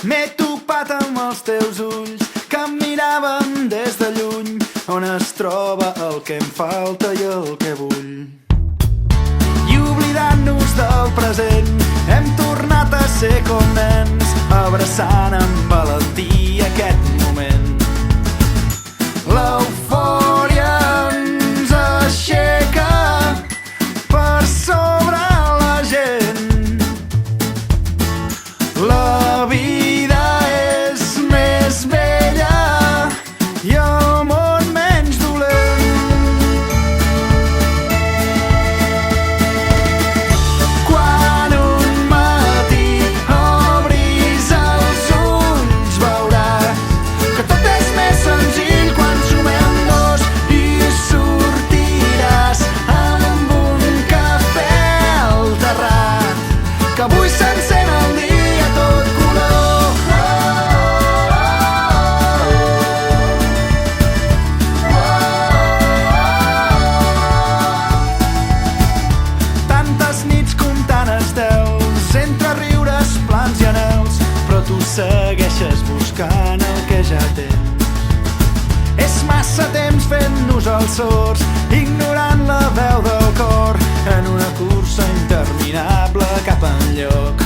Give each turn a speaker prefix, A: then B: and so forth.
A: M'he topat amb els teus ulls que em miraven des de lluny, on es troba el que em falta i el que vull. I oblidant-nos del present hem tornat a ser com nens, abraçant amb valentia aquest moment. L'eufòria ens aixeca per sobre la gent. La vida és més bella i el món menys dolent. Quan un matí obris els ulls veuràs que tot és més senzill quan sumem dos i sortiràs amb un cafè al terrat, que avui s'encén el dia tot color. Tantes nits comptant estels, entre riures, plans i anels, però tu segueixes buscant el que ja tens. És massa temps fent-nos els sords, ignorant la veu del cor, en una cursa interminable cap enlloc.